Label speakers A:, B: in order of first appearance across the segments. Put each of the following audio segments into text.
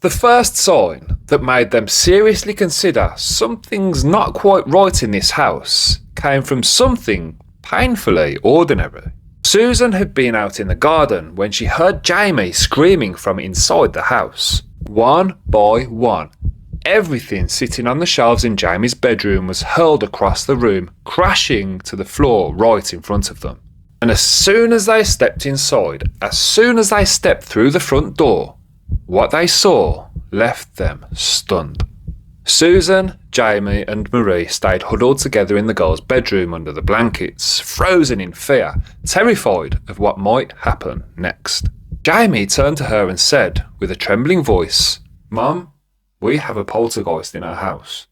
A: The first sign that made them seriously consider something's not quite right in this house came from something painfully ordinary. Susan had been out in the garden when she heard Jamie screaming from inside the house. One by one, everything sitting on the shelves in Jamie's bedroom was hurled across the room, crashing to the floor right in front of them. And as soon as they stepped inside, as soon as they stepped through the front door, what they saw left them stunned. Susan, Jamie and Marie stayed huddled together in the girls' bedroom under the blankets, frozen in fear, terrified of what might happen next. Jamie turned to her and said, with a trembling voice, "Mum, we have a poltergeist in our house."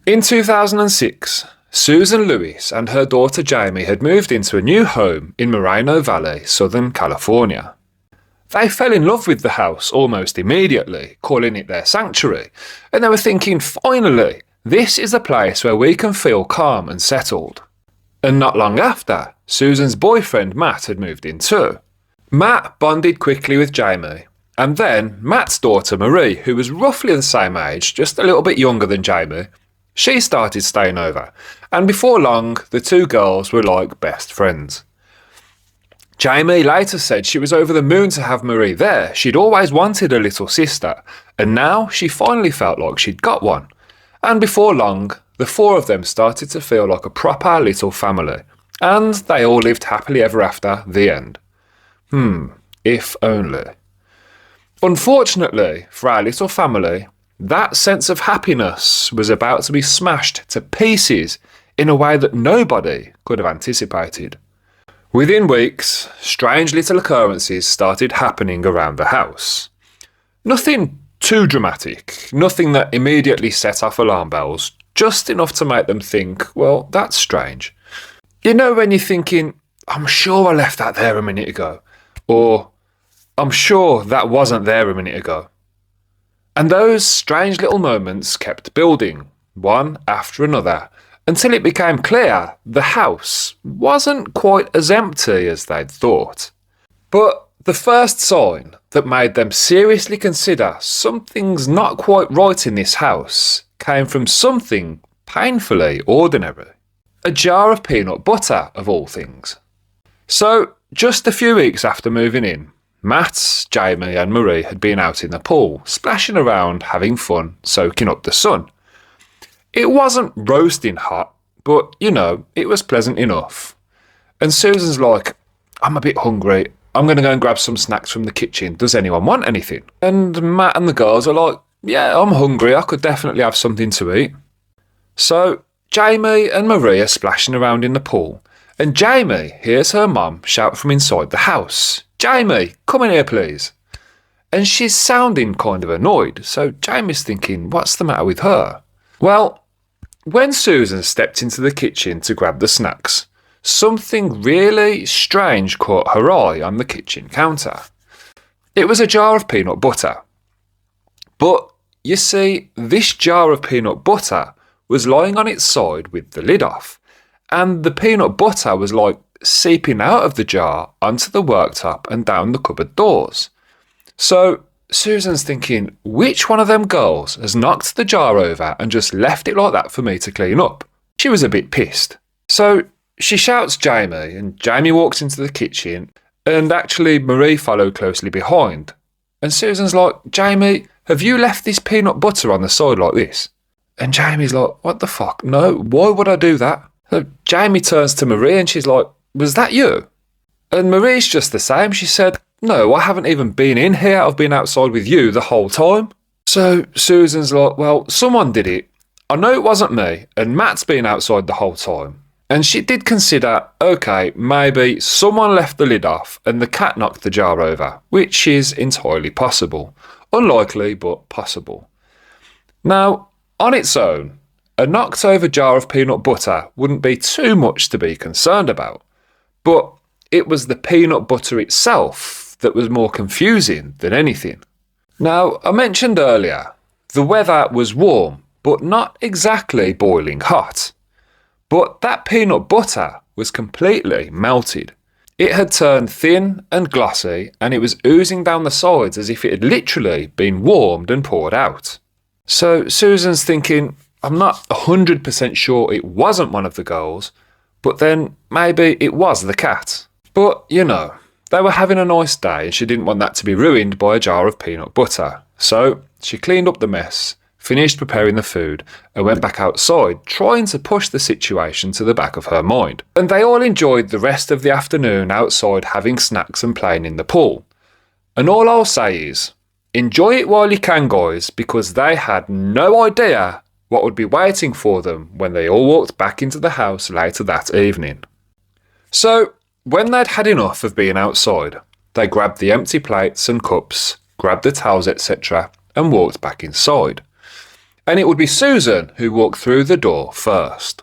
A: In 2006, Susan Lewis and her daughter Jamie had moved into a new home in Moreno Valley, Southern California. They fell in love with the house almost immediately, calling it their sanctuary, and they were thinking, finally, this is a place where we can feel calm and settled. And not long after, Susan's boyfriend Matt had moved in too. Matt bonded quickly with Jamie, and then Matt's daughter Marie, who was roughly the same age, just a little bit younger than Jamie, she started staying over, and before long, the two girls were like best friends. Jamie later said she was over the moon to have Marie there. She'd always wanted a little sister, and now she finally felt like she'd got one. And before long, the four of them started to feel like a proper little family, and they all lived happily ever after, the end. If only. Unfortunately, for our little family, that sense of happiness was about to be smashed to pieces in a way that nobody could have anticipated. Within weeks, strange little occurrences started happening around the house. Nothing too dramatic, nothing that immediately set off alarm bells, just enough to make them think, well, that's strange. You know when you're thinking, I'm sure I left that there a minute ago, or I'm sure that wasn't there a minute ago. And those strange little moments kept building, one after another, until it became clear the house wasn't quite as empty as they'd thought. But the first sign that made them seriously consider something's not quite right in this house came from something painfully ordinary. A jar of peanut butter, of all things. So, just a few weeks after moving in, Matt, Jamie and Marie had been out in the pool, splashing around, having fun, soaking up the sun. It wasn't roasting hot, but, it was pleasant enough. And Susan's like, I'm a bit hungry. I'm going to go and grab some snacks from the kitchen. Does anyone want anything? And Matt and the girls are like, yeah, I'm hungry. I could definitely have something to eat. So Jamie and Marie are splashing around in the pool, and Jamie hears her mum shout from inside the house, "Jamie, come in here, please." And she's sounding kind of annoyed, so Jamie's thinking, what's the matter with her? Well, when Susan stepped into the kitchen to grab the snacks, something really strange caught her eye on the kitchen counter. It was a jar of peanut butter. But, you see, this jar of peanut butter was lying on its side with the lid off, and the peanut butter was like seeping out of the jar onto the worktop and down the cupboard doors. So Susan's thinking, which one of them girls has knocked the jar over and just left it like that for me to clean up? She was a bit pissed. So she shouts Jamie, and Jamie walks into the kitchen, and actually Marie followed closely behind. And Susan's like, Jamie, have you left this peanut butter on the side like this? And Jamie's like, what the fuck? No, why would I do that? So Jamie turns to Marie and she's like, was that you? And Marie's just the same. She said, no, I haven't even been in here. I've been outside with you the whole time. So Susan's like, well, someone did it. I know it wasn't me, and Matt's been outside the whole time. And she did consider, okay, maybe someone left the lid off and the cat knocked the jar over, which is entirely possible. Unlikely, but possible. Now, on its own, a knocked over jar of peanut butter wouldn't be too much to be concerned about. But it was the peanut butter itself that was more confusing than anything. Now, I mentioned earlier, the weather was warm, but not exactly boiling hot. But that peanut butter was completely melted. It had turned thin and glossy, and it was oozing down the sides as if it had literally been warmed and poured out. So Susan's thinking, I'm not 100% sure it wasn't one of the girls, but then maybe it was the cat. But, you know, they were having a nice day and she didn't want that to be ruined by a jar of peanut butter. So she cleaned up the mess, finished preparing the food, and went back outside, trying to push the situation to the back of her mind. And they all enjoyed the rest of the afternoon outside having snacks and playing in the pool. And all I'll say is, enjoy it while you can, guys, because they had no idea what would be waiting for them when they all walked back into the house later that evening. So, when they'd had enough of being outside, they grabbed the empty plates and cups, grabbed the towels, etc., and walked back inside. And it would be Susan who walked through the door first.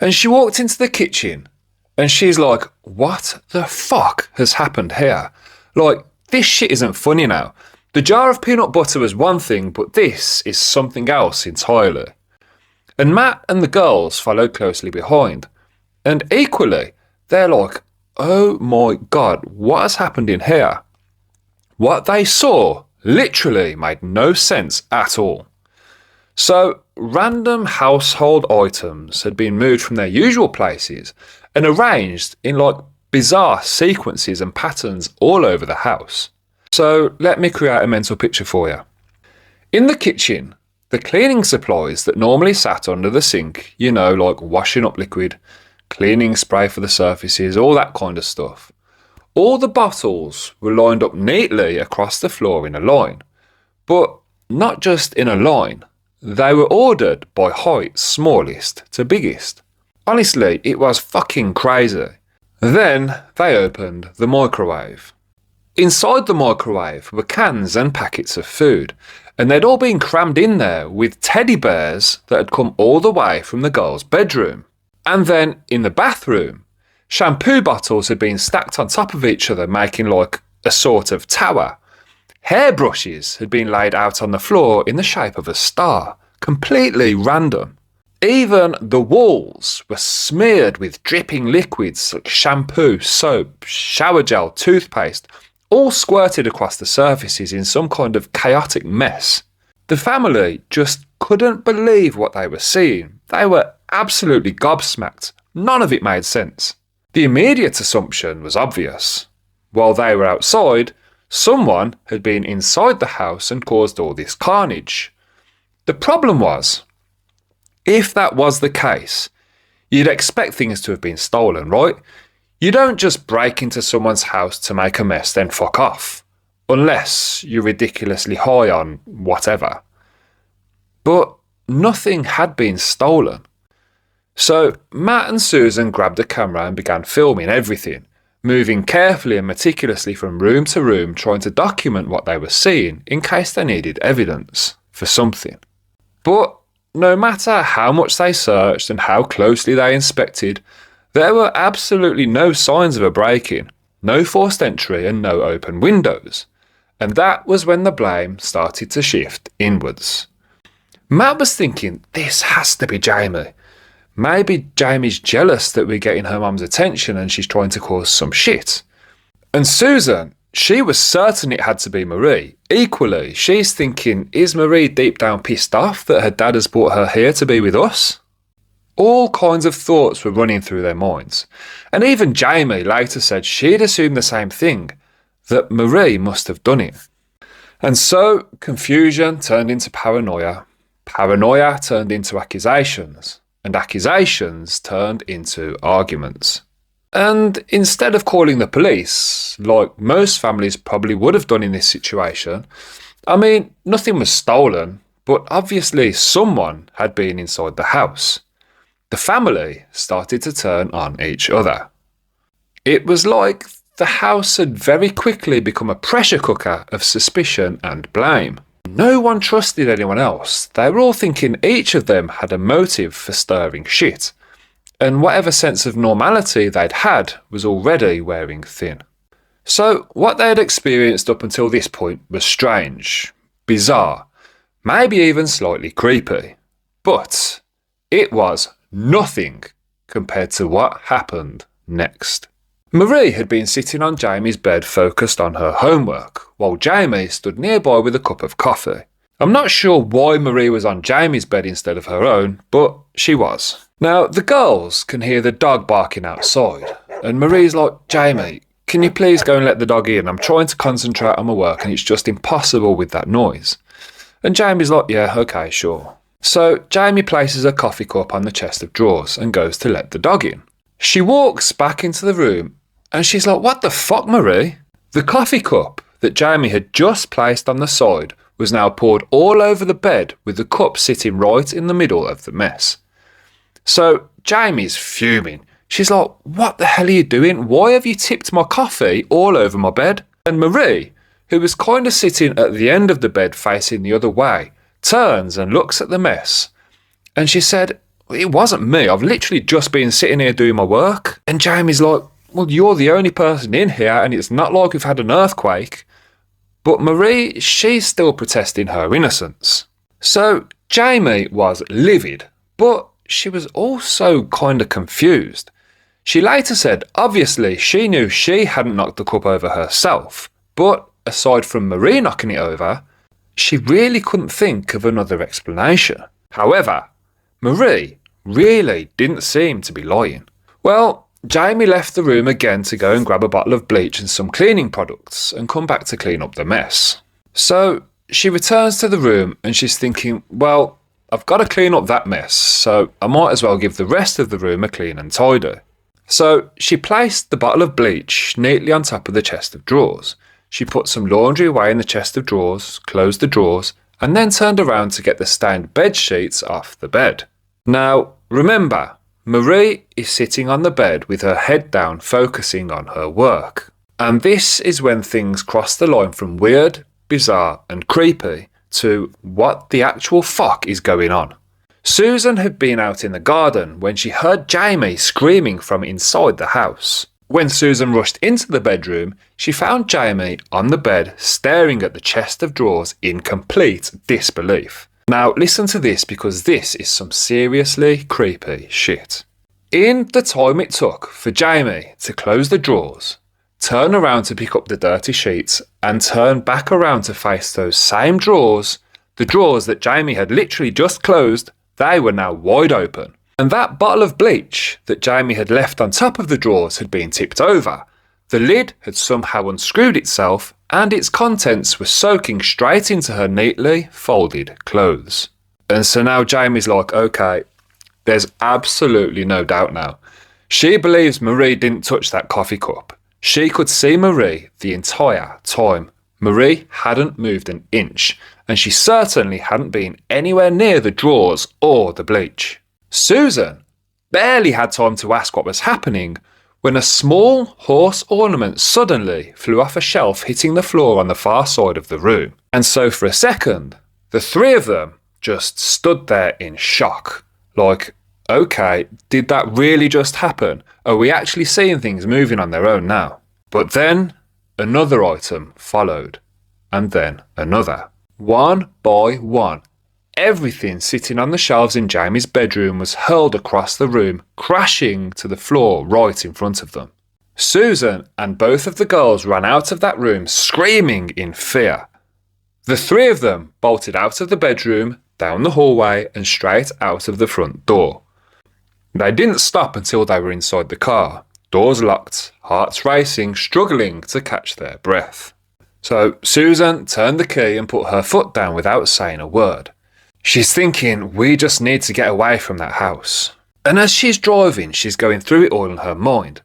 A: And she walked into the kitchen, and she's like, what the fuck has happened here? Like, this shit isn't funny now. The jar of peanut butter was one thing, but this is something else entirely. And Matt and the girls followed closely behind. And equally, they're like, oh my God, what has happened in here? What they saw literally made no sense at all. So, random household items had been moved from their usual places and arranged in like bizarre sequences and patterns all over the house. So, let me create a mental picture for you. In the kitchen, the cleaning supplies that normally sat under the sink, you know, like washing up liquid, cleaning spray for the surfaces, all that kind of stuff. All the bottles were lined up neatly across the floor in a line. But not just in a line. They were ordered by height smallest to biggest. Honestly, it was fucking crazy. Then they opened the microwave. Inside the microwave were cans and packets of food, and they'd all been crammed in there with teddy bears that had come all the way from the girls' bedroom. And then in the bathroom, shampoo bottles had been stacked on top of each other, making like a sort of tower. Hairbrushes had been laid out on the floor in the shape of a star, completely random. Even the walls were smeared with dripping liquids like shampoo, soap, shower gel, toothpaste, all squirted across the surfaces in some kind of chaotic mess. The family just couldn't believe what they were seeing. They were absolutely gobsmacked. None of it made sense. The immediate assumption was obvious. While they were outside, someone had been inside the house and caused all this carnage. The problem was, if that was the case, you'd expect things to have been stolen, right? You don't just break into someone's house to make a mess then fuck off, unless you're ridiculously high on whatever. But nothing had been stolen. So Matt and Susan grabbed a camera and began filming everything, moving carefully and meticulously from room to room, trying to document what they were seeing in case they needed evidence for something. But no matter how much they searched and how closely they inspected, there were absolutely no signs of a break-in, no forced entry and no open windows. And that was when the blame started to shift inwards. Matt was thinking, this has to be Jamie. Maybe Jamie's jealous that we're getting her mum's attention and she's trying to cause some shit. And Susan, she was certain it had to be Marie. Equally, she's thinking, is Marie deep down pissed off that her dad has brought her here to be with us? All kinds of thoughts were running through their minds. And even Jamie later said she'd assumed the same thing, that Marie must have done it. And so, confusion turned into paranoia. Paranoia turned into accusations. And accusations turned into arguments. And instead of calling the police, like most families probably would have done in this situation, I mean, nothing was stolen, but obviously someone had been inside the house. The family started to turn on each other. It was like the house had very quickly become a pressure cooker of suspicion and blame. No one trusted anyone else. They were all thinking each of them had a motive for stirring shit. And whatever sense of normality they'd had was already wearing thin. So what they had experienced up until this point was strange, bizarre, maybe even slightly creepy. But it was nothing compared to what happened next. Marie had been sitting on Jamie's bed focused on her homework, while Jamie stood nearby with a cup of coffee. I'm not sure why Marie was on Jamie's bed instead of her own, but she was. Now, the girls can hear the dog barking outside, and Marie's like, Jamie, can you please go and let the dog in? I'm trying to concentrate on my work and it's just impossible with that noise. And Jamie's like, yeah, okay, sure. So Jamie places her coffee cup on the chest of drawers and goes to let the dog in. She walks back into the room and she's like, what the fuck, Marie? The coffee cup that Jamie had just placed on the side was now poured all over the bed with the cup sitting right in the middle of the mess. So Jamie's fuming. She's like, what the hell are you doing? Why have you tipped my coffee all over my bed? And Marie, who was kind of sitting at the end of the bed facing the other way, turns and looks at the mess. And she said, it wasn't me. I've literally just been sitting here doing my work. And Jamie's like, well, you're the only person in here and it's not like we've had an earthquake. But Marie, she's still protesting her innocence. So Jamie was livid, but she was also kind of confused. She later said, obviously, she knew she hadn't knocked the cup over herself, but aside from Marie knocking it over, she really couldn't think of another explanation. However, Marie really didn't seem to be lying. Well, Jamie left the room again to go and grab a bottle of bleach and some cleaning products and come back to clean up the mess. So she returns to the room and she's thinking, well, I've got to clean up that mess, so I might as well give the rest of the room a clean and tidy. So she placed the bottle of bleach neatly on top of the chest of drawers. She put some laundry away in the chest of drawers, closed the drawers, and then turned around to get the stained bed sheets off the bed. Now, remember, Marie is sitting on the bed with her head down focusing on her work. And this is when things cross the line from weird, bizarre and creepy to what the actual fuck is going on. Susan had been out in the garden when she heard Jamie screaming from inside the house. When Susan rushed into the bedroom, she found Jamie on the bed staring at the chest of drawers in complete disbelief. Now listen to this because this is some seriously creepy shit. In the time it took for Jamie to close the drawers, turn around to pick up the dirty sheets and turn back around to face those same drawers, the drawers that Jamie had literally just closed, they were now wide open. And that bottle of bleach that Jamie had left on top of the drawers had been tipped over. The lid had somehow unscrewed itself and its contents were soaking straight into her neatly folded clothes. And so now Jamie's like, okay, there's absolutely no doubt now. She believes Marie didn't touch that coffee cup. She could see Marie the entire time. Marie hadn't moved an inch, and she certainly hadn't been anywhere near the drawers or the bleach. Susan barely had time to ask what was happening when a small horse ornament suddenly flew off a shelf hitting the floor on the far side of the room. And so for a second, the three of them just stood there in shock. Like, okay, did that really just happen? Are we actually seeing things moving on their own now? But then another item followed, and then another. One by one, everything sitting on the shelves in Jamie's bedroom was hurled across the room, crashing to the floor right in front of them. Susan and both of the girls ran out of that room screaming in fear. The three of them bolted out of the bedroom, down the hallway and straight out of the front door. They didn't stop until they were inside the car, doors locked, hearts racing, struggling to catch their breath. So Susan turned the key and put her foot down without saying a word. She's thinking, we just need to get away from that house. And as she's driving, she's going through it all in her mind.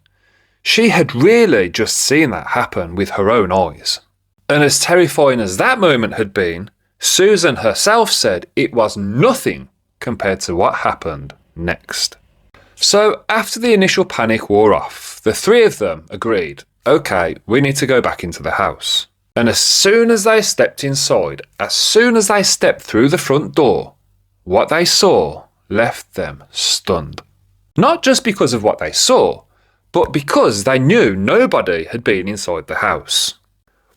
A: She had really just seen that happen with her own eyes. And as terrifying as that moment had been, Susan herself said it was nothing compared to what happened next. So after the initial panic wore off, the three of them agreed, okay, we need to go back into the house. And as soon as they stepped inside, as soon as they stepped through the front door, what they saw left them stunned. Not just because of what they saw, but because they knew nobody had been inside the house.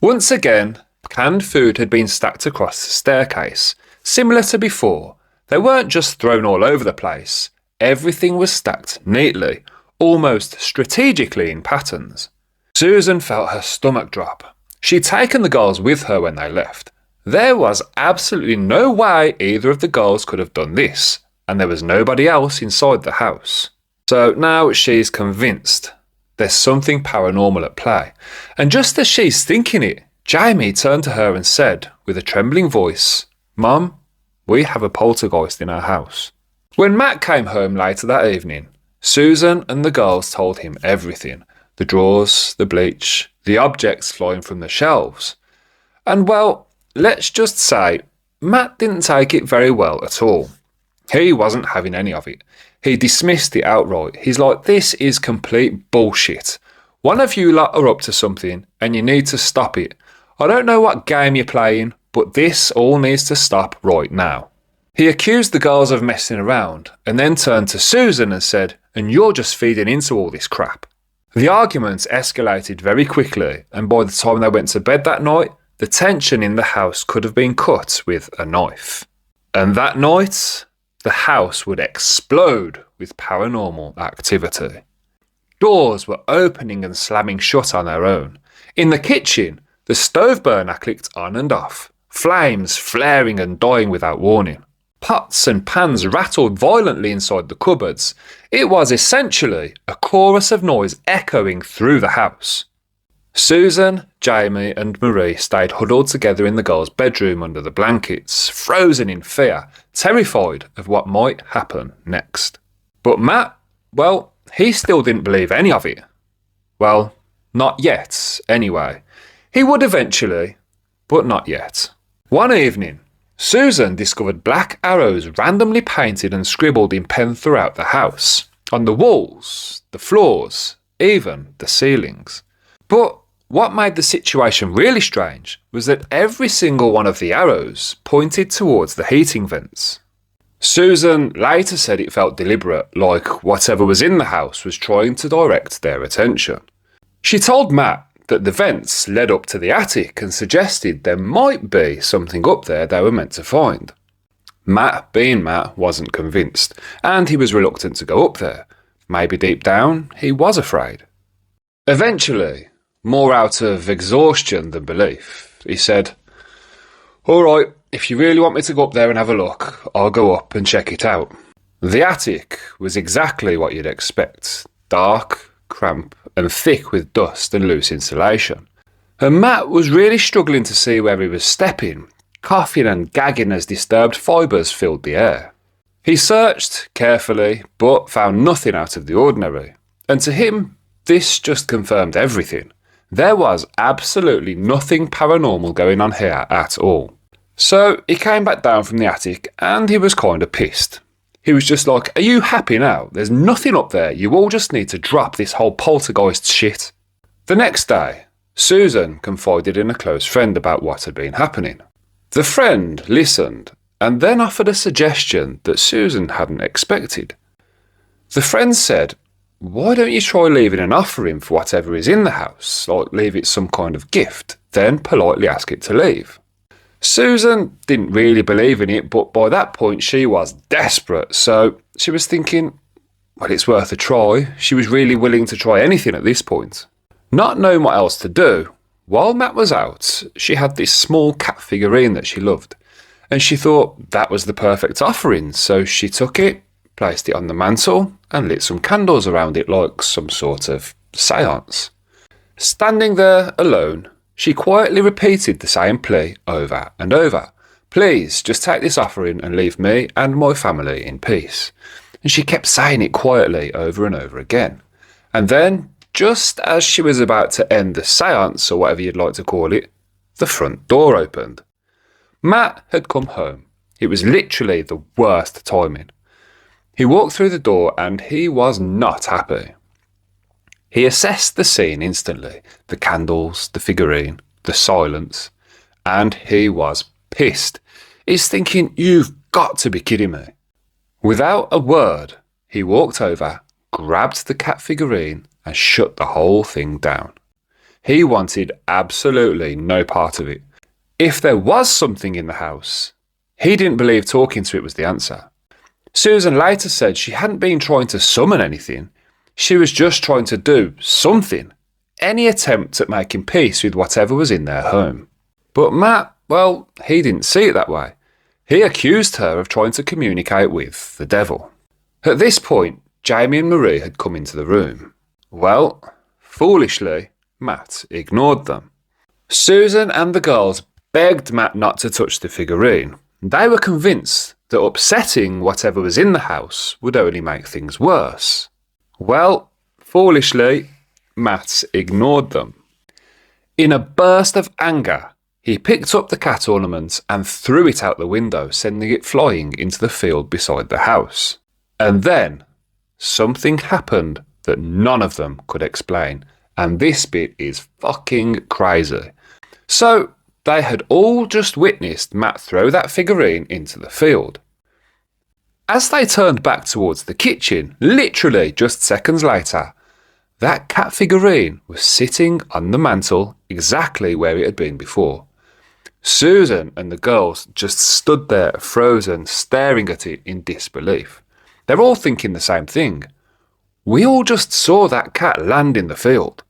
A: Once again, canned food had been stacked across the staircase. Similar to before, they weren't just thrown all over the place. Everything was stacked neatly, almost strategically in patterns. Susan felt her stomach drop. She'd taken the girls with her when they left. There was absolutely no way either of the girls could have done this, and there was nobody else inside the house. So now she's convinced there's something paranormal at play. And just as she's thinking it, Jamie turned to her and said, with a trembling voice, "Mum, we have a poltergeist in our house." When Matt came home later that evening, Susan and the girls told him everything. The drawers, the bleach, the objects flying from the shelves. And well, let's just say, Matt didn't take it very well at all. He wasn't having any of it. He dismissed it outright. He's like, "This is complete bullshit. One of you lot are up to something and you need to stop it. I don't know what game you're playing, but this all needs to stop right now." He accused the girls of messing around and then turned to Susan and said, "And you're just feeding into all this crap." The arguments escalated very quickly, and by the time they went to bed that night, the tension in the house could have been cut with a knife. And that night, the house would explode with paranormal activity. Doors were opening and slamming shut on their own. In the kitchen, the stove burner clicked on and off, flames flaring and dying without warning. Pots and pans rattled violently inside the cupboards. It was essentially a chorus of noise echoing through the house. Susan, Jamie and Marie stayed huddled together in the girls' bedroom under the blankets, frozen in fear, terrified of what might happen next. But Matt, well, he still didn't believe any of it. Well, not yet, anyway. He would eventually, but not yet. One evening, Susan discovered black arrows randomly painted and scribbled in pen throughout the house, on the walls, the floors, even the ceilings. But what made the situation really strange was that every single one of the arrows pointed towards the heating vents. Susan later said it felt deliberate, like whatever was in the house was trying to direct their attention. She told Matt that the vents led up to the attic and suggested there might be something up there they were meant to find. Matt, being Matt, wasn't convinced, and he was reluctant to go up there. Maybe deep down, he was afraid. Eventually, more out of exhaustion than belief, he said, "All right, if you really want me to go up there and have a look, I'll go up and check it out." The attic was exactly what you'd expect. Dark, cramped, and thick with dust and loose insulation. And Matt was really struggling to see where he was stepping, coughing and gagging as disturbed fibres filled the air. He searched carefully, but found nothing out of the ordinary. And to him, this just confirmed everything. There was absolutely nothing paranormal going on here at all. So he came back down from the attic and he was kind of pissed. He was just like, "Are you happy now? There's nothing up there. You all just need to drop this whole poltergeist shit." The next day, Susan confided in a close friend about what had been happening. The friend listened and then offered a suggestion that Susan hadn't expected. The friend said, "Why don't you try leaving an offering for whatever is in the house, like leave it some kind of gift, then politely ask it to leave?" Susan didn't really believe in it, but by that point she was desperate, so she was thinking, well, it's worth a try. She was really willing to try anything at this point. Not knowing what else to do, while Matt was out, she had this small cat figurine that she loved, and she thought that was the perfect offering, so she took it, placed it on the mantel, and lit some candles around it like some sort of seance. Standing there alone, she quietly repeated the same plea over and over. "Please, just take this offering and leave me and my family in peace." And she kept saying it quietly over and over again. And then, just as she was about to end the seance, or whatever you'd like to call it, the front door opened. Matt had come home. It was literally the worst timing. He walked through the door and he was not happy. He assessed the scene instantly, the candles, the figurine, the silence, and he was pissed. He's thinking, "You've got to be kidding me." Without a word, he walked over, grabbed the cat figurine, and shut the whole thing down. He wanted absolutely no part of it. If there was something in the house, he didn't believe talking to it was the answer. Susan later said she hadn't been trying to summon anything. She was just trying to do something, any attempt at making peace with whatever was in their home. But Matt, well, he didn't see it that way. He accused her of trying to communicate with the devil. At this point, Jamie and Marie had come into the room. Well, foolishly, Matt ignored them. Susan and the girls begged Matt not to touch the figurine. They were convinced that upsetting whatever was in the house would only make things worse. Well, foolishly, Matt ignored them. In a burst of anger, he picked up the cat ornament and threw it out the window, sending it flying into the field beside the house. And then, something happened that none of them could explain, and this bit is fucking crazy. So, they had all just witnessed Matt throw that figurine into the field. As they turned back towards the kitchen, literally just seconds later, that cat figurine was sitting on the mantel exactly where it had been before. Susan and the girls just stood there frozen, staring at it in disbelief. They're all thinking the same thing. We all just saw that cat land in the field.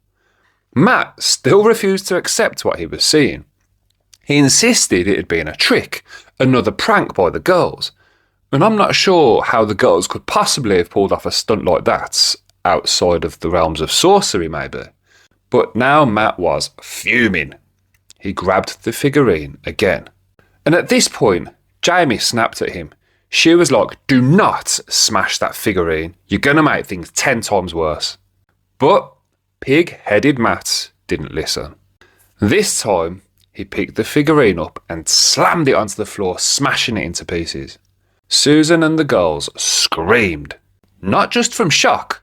A: Matt still refused to accept what he was seeing. He insisted it had been a trick, another prank by the girls. And I'm not sure how the girls could possibly have pulled off a stunt like that, outside of the realms of sorcery maybe. But now Matt was fuming. He grabbed the figurine again. And at this point, Jamie snapped at him. She was like, "Do not smash that figurine. You're going to make things 10 times worse." But pig-headed Matt didn't listen. This time, he picked the figurine up and slammed it onto the floor, smashing it into pieces. Susan and the girls screamed, not just from shock,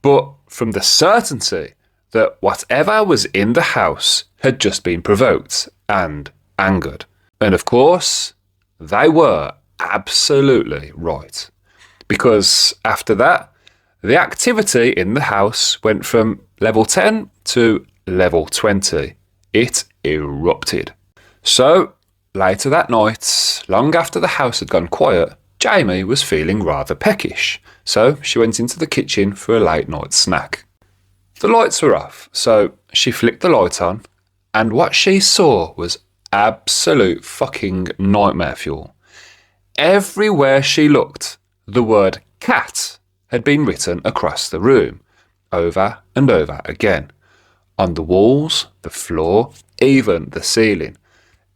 A: but from the certainty that whatever was in the house had just been provoked and angered. And of course, they were absolutely right. Because after that, the activity in the house went from level 10 to level 20. It erupted. So, later that night, long after the house had gone quiet, Jamie was feeling rather peckish, so she went into the kitchen for a late night snack. The lights were off, so she flicked the light on, and what she saw was absolute fucking nightmare fuel. Everywhere she looked, the word cat had been written across the room, over and over again. On the walls, the floor, even the ceiling.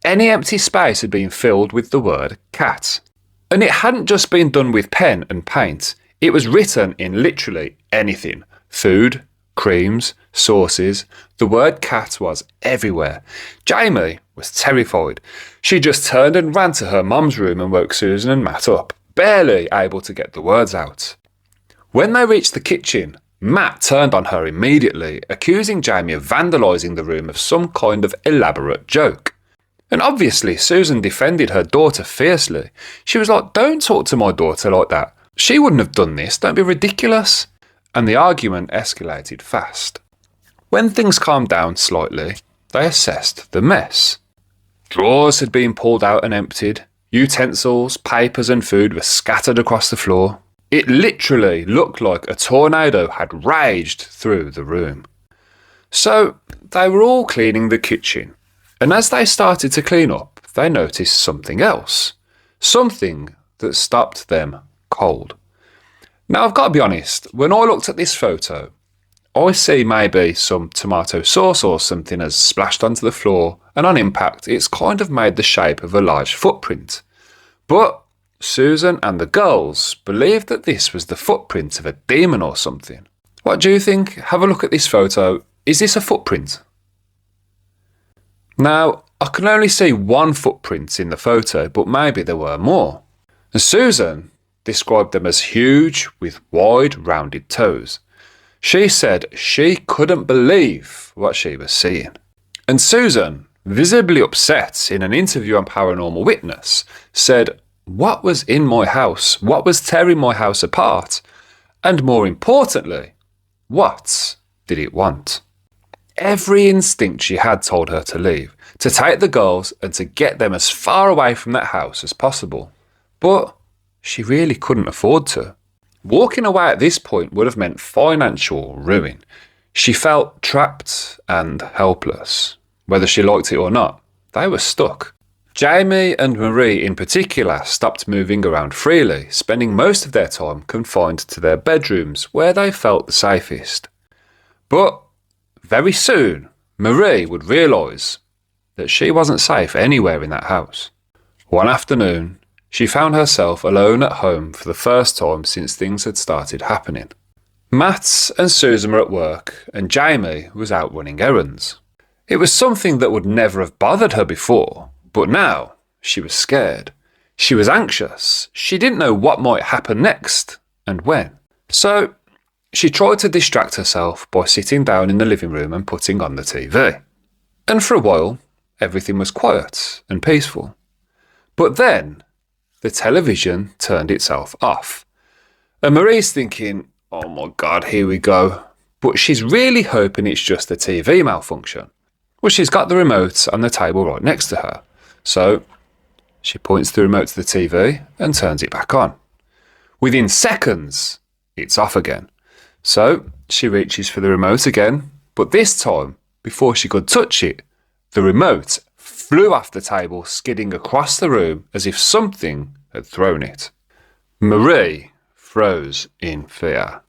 A: Any empty space had been filled with the word cat. And it hadn't just been done with pen and paint, it was written in literally anything. Food, creams, sauces, the word cat was everywhere. Jamie was terrified. She just turned and ran to her mum's room and woke Susan and Matt up, barely able to get the words out. When they reached the kitchen, Matt turned on her immediately, accusing Jamie of vandalising the room of some kind of elaborate joke. And obviously, Susan defended her daughter fiercely. She was like, "Don't talk to my daughter like that. She wouldn't have done this. Don't be ridiculous." And the argument escalated fast. When things calmed down slightly, they assessed the mess. Drawers had been pulled out and emptied. Utensils, papers and food were scattered across the floor. It literally looked like a tornado had raged through the room. So they were all cleaning the kitchen. And as they started to clean up, they noticed something else. Something that stopped them cold. Now, I've got to be honest, when I looked at this photo, I see maybe some tomato sauce or something has splashed onto the floor, and on impact, it's kind of made the shape of a large footprint. But Susan and the girls believed that this was the footprint of a demon or something. What do you think? Have a look at this photo. Is this a footprint? Now, I can only see one footprint in the photo, but maybe there were more. And Susan described them as huge with wide, rounded toes. She said she couldn't believe what she was seeing. And Susan, visibly upset in an interview on Paranormal Witness, said, "What was in my house? What was tearing my house apart? And more importantly, what did it want?" Every instinct she had told her to leave, to take the girls and to get them as far away from that house as possible. But she really couldn't afford to. Walking away at this point would have meant financial ruin. She felt trapped and helpless. Whether she liked it or not, they were stuck. Jamie and Marie in particular stopped moving around freely, spending most of their time confined to their bedrooms where they felt the safest. But very soon, Marie would realise that she wasn't safe anywhere in that house. One afternoon, she found herself alone at home for the first time since things had started happening. Matt and Susan were at work and Jamie was out running errands. It was something that would never have bothered her before, but now she was scared. She was anxious. She didn't know what might happen next and when. So she tried to distract herself by sitting down in the living room and putting on the TV. And for a while, everything was quiet and peaceful. But then the television turned itself off. And Marie's thinking, oh my God, here we go. But she's really hoping it's just a TV malfunction. Well, she's got the remote on the table right next to her. So she points the remote to the TV and turns it back on. Within seconds, it's off again. So she reaches for the remote again, but this time, before she could touch it, the remote flew off the table, skidding across the room as if something had thrown it. Marie froze in fear.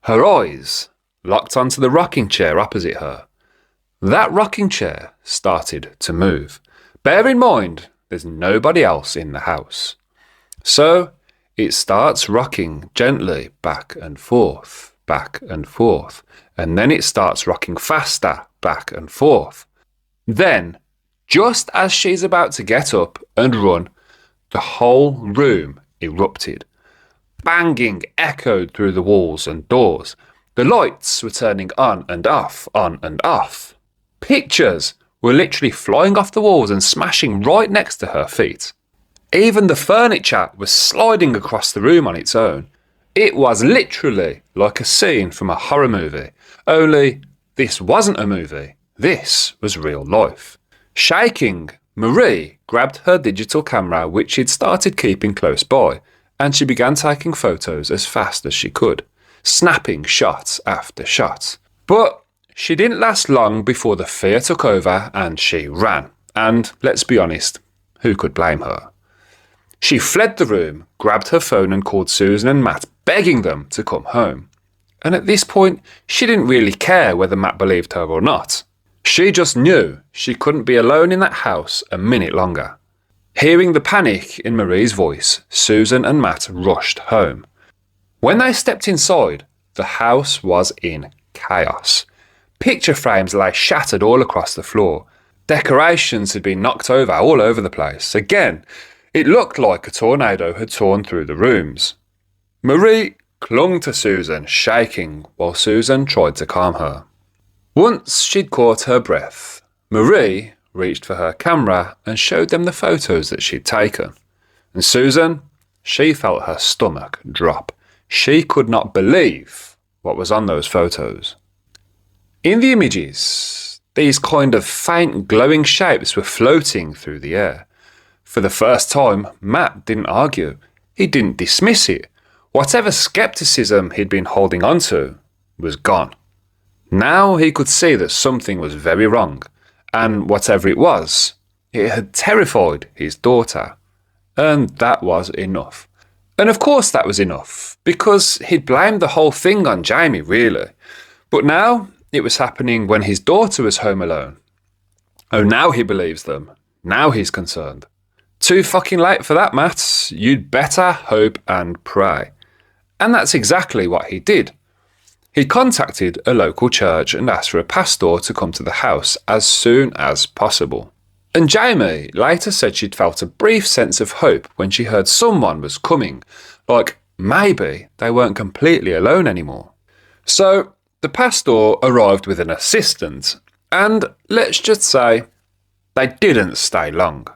A: Her eyes locked onto the rocking chair opposite her. That rocking chair started to move. Bear in mind, there's nobody else in the house. So it starts rocking gently back and forth, and then it starts rocking faster back and forth. Then, just as she's about to get up and run, the whole room erupted. Banging echoed through the walls and doors. The lights were turning on and off, on and off. Pictures were literally flying off the walls and smashing right next to her feet. Even the furniture was sliding across the room on its own. It was literally like a scene from a horror movie, only this wasn't a movie, this was real life. Shaking, Marie grabbed her digital camera, which she'd started keeping close by, and she began taking photos as fast as she could, snapping shot after shot. But she didn't last long before the fear took over and she ran. And let's be honest, who could blame her? She fled the room, grabbed her phone and called Susan and Matt, begging them to come home. And at this point, she didn't really care whether Matt believed her or not. She just knew she couldn't be alone in that house a minute longer. Hearing the panic in Marie's voice, Susan and Matt rushed home. When they stepped inside, the house was in chaos. Picture frames lay shattered all across the floor. Decorations had been knocked over all over the place. Again, it looked like a tornado had torn through the rooms. Marie clung to Susan, shaking, while Susan tried to calm her. Once she'd caught her breath, Marie reached for her camera and showed them the photos that she'd taken. And Susan, she felt her stomach drop. She could not believe what was on those photos. In the images, these kind of faint glowing shapes were floating through the air. For the first time, Matt didn't argue. He didn't dismiss it. Whatever skepticism he'd been holding on to was gone. Now he could see that something was very wrong, and whatever it was, it had terrified his daughter. And that was enough. And of course that was enough, because he'd blamed the whole thing on Jamie, really. But now it was happening when his daughter was home alone. Oh, now he believes them. Now he's concerned. Too fucking late for that, Matt. You'd better hope and pray. And that's exactly what he did. He contacted a local church and asked for a pastor to come to the house as soon as possible. And Jamie later said she'd felt a brief sense of hope when she heard someone was coming, like maybe they weren't completely alone anymore. So the pastor arrived with an assistant, and let's just say they didn't stay long.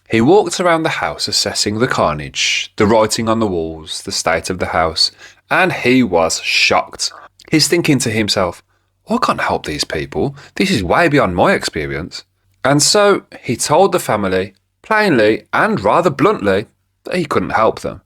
A: He walked around the house assessing the carnage, the writing on the walls, the state of the house, and he was shocked. He's thinking to himself, I can't help these people. This is way beyond my experience. And so he told the family, plainly and rather bluntly, that he couldn't help them.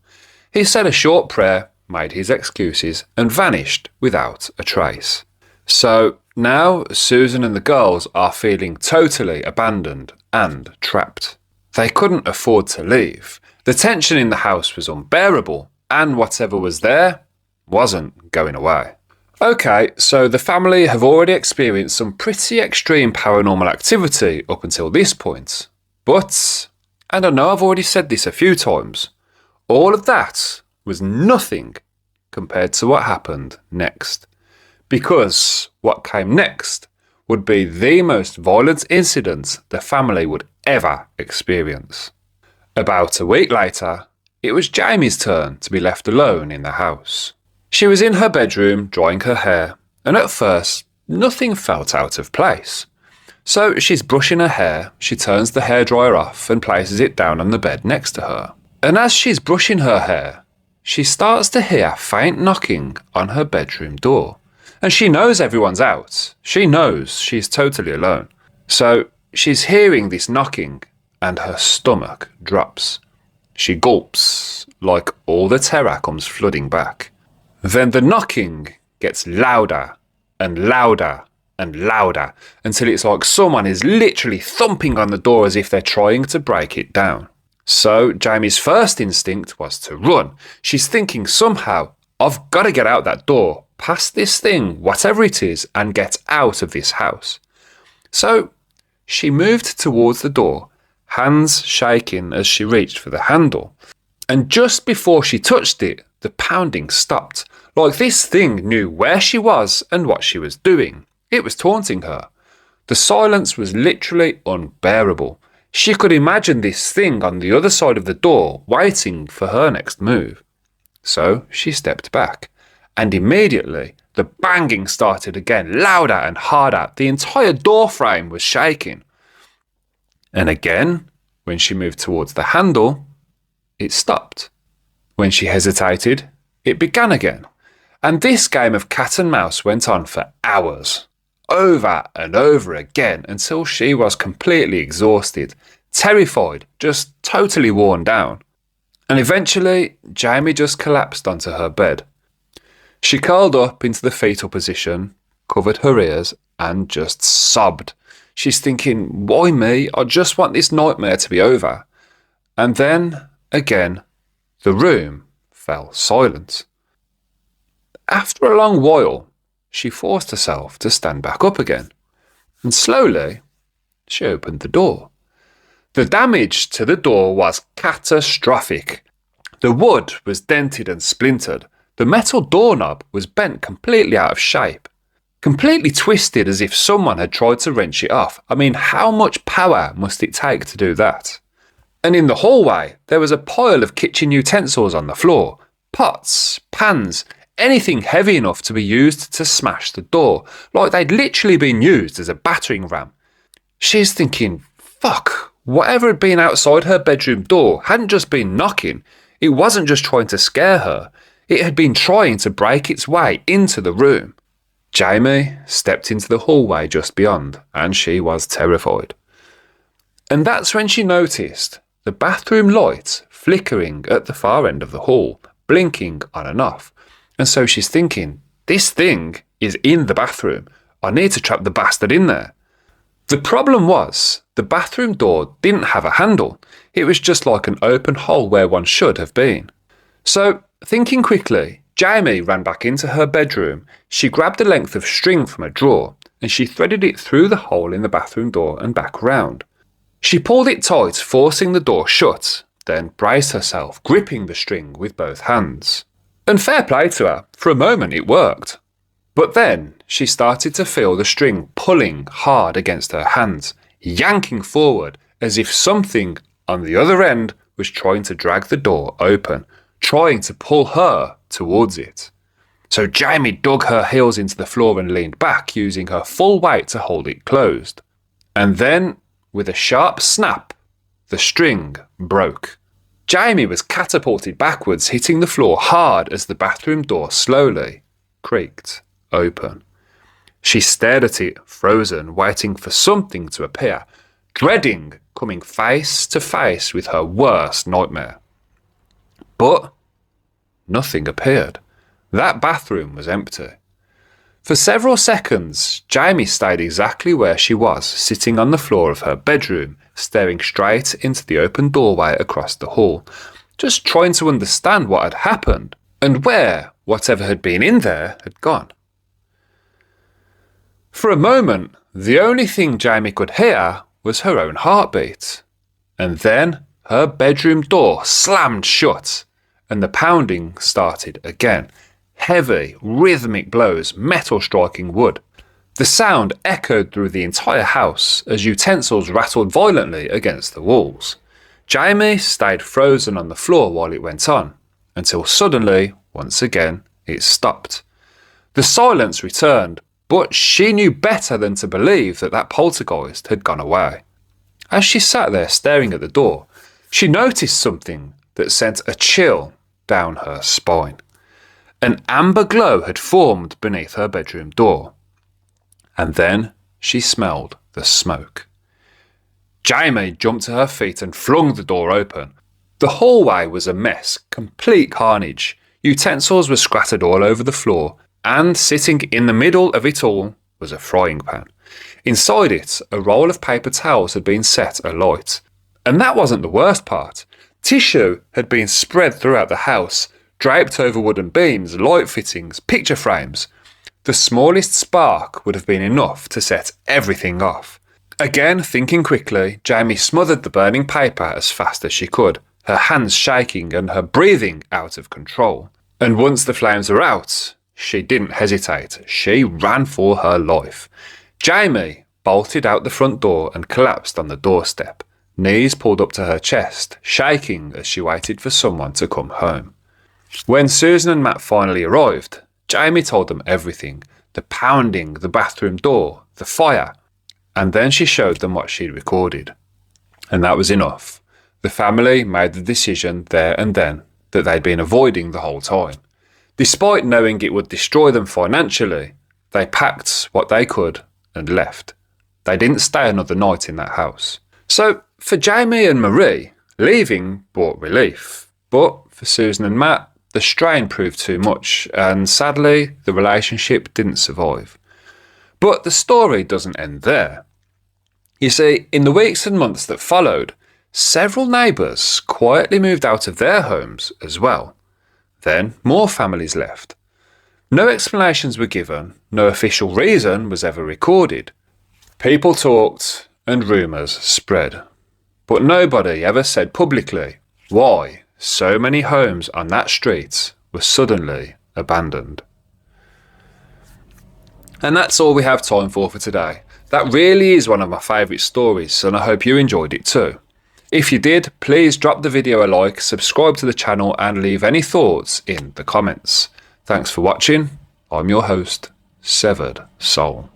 A: He said a short prayer, made his excuses and vanished without a trace. So now Susan and the girls are feeling totally abandoned and trapped. They couldn't afford to leave. The tension in the house was unbearable, and whatever was there wasn't going away. Okay, so the family have already experienced some pretty extreme paranormal activity up until this point. But, and I know I've already said this a few times, all of that was nothing compared to what happened next. Because what came next would be the most violent incident the family would ever experience. About a week later, it was Jamie's turn to be left alone in the house. She was in her bedroom drying her hair, and at first, nothing felt out of place. So she's brushing her hair, she turns the hairdryer off and places it down on the bed next to her. And as she's brushing her hair, she starts to hear faint knocking on her bedroom door. And she knows everyone's out. She knows she's totally alone. So she's hearing this knocking and her stomach drops. She gulps like all the terror comes flooding back. Then the knocking gets louder and louder and louder until it's like someone is literally thumping on the door as if they're trying to break it down. So Jamie's first instinct was to run. She's thinking somehow, I've got to get out that door, past this thing, whatever it is, and get out of this house. So she moved towards the door, hands shaking as she reached for the handle. And just before she touched it, the pounding stopped, like this thing knew where she was and what she was doing. It was taunting her. The silence was literally unbearable. She could imagine this thing on the other side of the door, waiting for her next move. So she stepped back, and immediately the banging started again, louder and harder. The entire door frame was shaking. And again, when she moved towards the handle, it stopped. When she hesitated, it began again. And this game of cat and mouse went on for hours, over and over again, until she was completely exhausted, terrified, just totally worn down. And eventually, Jamie just collapsed onto her bed. She curled up into the fetal position, covered her ears, and just sobbed. She's thinking, why me? I just want this nightmare to be over. And then, again, the room fell silent. After a long while, she forced herself to stand back up again, and slowly, she opened the door. The damage to the door was catastrophic. The wood was dented and splintered. The metal doorknob was bent completely out of shape, completely twisted as if someone had tried to wrench it off. I mean, how much power must it take to do that? And in the hallway, there was a pile of kitchen utensils on the floor, pots, pans, anything heavy enough to be used to smash the door, like they'd literally been used as a battering ram. She's thinking, fuck, whatever had been outside her bedroom door hadn't just been knocking. It wasn't just trying to scare her. It had been trying to break its way into the room. Jamie stepped into the hallway just beyond, and she was terrified. And that's when she noticed the bathroom light flickering at the far end of the hall, blinking on and off. And so she's thinking, this thing is in the bathroom. I need to trap the bastard in there. The problem was, the bathroom door didn't have a handle. It was just like an open hole where one should have been. So, thinking quickly, Jamie ran back into her bedroom. She grabbed a length of string from a drawer, and she threaded it through the hole in the bathroom door and back round. She pulled it tight, forcing the door shut, then braced herself, gripping the string with both hands. And fair play to her, for a moment it worked. But then she started to feel the string pulling hard against her hands, yanking forward as if something on the other end was trying to drag the door open, trying to pull her towards it. So Jamie dug her heels into the floor and leaned back, using her full weight to hold it closed. And then, with a sharp snap, the string broke. Jamie was catapulted backwards, hitting the floor hard as the bathroom door slowly creaked open. She stared at it, frozen, waiting for something to appear, dreading coming face to face with her worst nightmare. But nothing appeared. That bathroom was empty. For several seconds, Jamie stayed exactly where she was, sitting on the floor of her bedroom, staring straight into the open doorway across the hall, just trying to understand what had happened and where whatever had been in there had gone. For a moment, the only thing Jamie could hear was her own heartbeat. And then her bedroom door slammed shut and the pounding started again. Heavy, rhythmic blows, metal striking wood. The sound echoed through the entire house as utensils rattled violently against the walls. Jamie stayed frozen on the floor while it went on, until suddenly, once again, it stopped. The silence returned, but she knew better than to believe that poltergeist had gone away. As she sat there staring at the door, she noticed something that sent a chill down her spine. An amber glow had formed beneath her bedroom door. And then she smelled the smoke. Jamie jumped to her feet and flung the door open. The hallway was a mess, complete carnage. Utensils were scattered all over the floor, and sitting in the middle of it all was a frying pan. Inside it, a roll of paper towels had been set alight. And that wasn't the worst part. Tissue had been spread throughout the house, draped over wooden beams, light fittings, picture frames. The smallest spark would have been enough to set everything off. Again, thinking quickly, Jamie smothered the burning paper as fast as she could, her hands shaking and her breathing out of control. And once the flames were out, she didn't hesitate. She ran for her life. Jamie bolted out the front door and collapsed on the doorstep, knees pulled up to her chest, shaking as she waited for someone to come home. When Susan and Matt finally arrived, Jamie told them everything, the pounding, the bathroom door, the fire, and then she showed them what she'd recorded. And that was enough. The family made the decision there and then that they'd been avoiding the whole time. Despite knowing it would destroy them financially, they packed what they could and left. They didn't stay another night in that house. So for Jamie and Marie, leaving brought relief. But for Susan and Matt, the strain proved too much, and sadly, the relationship didn't survive. But the story doesn't end there. You see, in the weeks and months that followed, several neighbours quietly moved out of their homes as well. Then more families left. No explanations were given, no official reason was ever recorded. People talked and rumours spread. But nobody ever said publicly why so many homes on that street were suddenly abandoned. And that's all we have time for today. That really is one of my favourite stories, and I hope you enjoyed it too. If you did, please drop the video a like, subscribe to the channel and leave any thoughts in the comments. Thanks for watching. I'm your host, Severed Soul.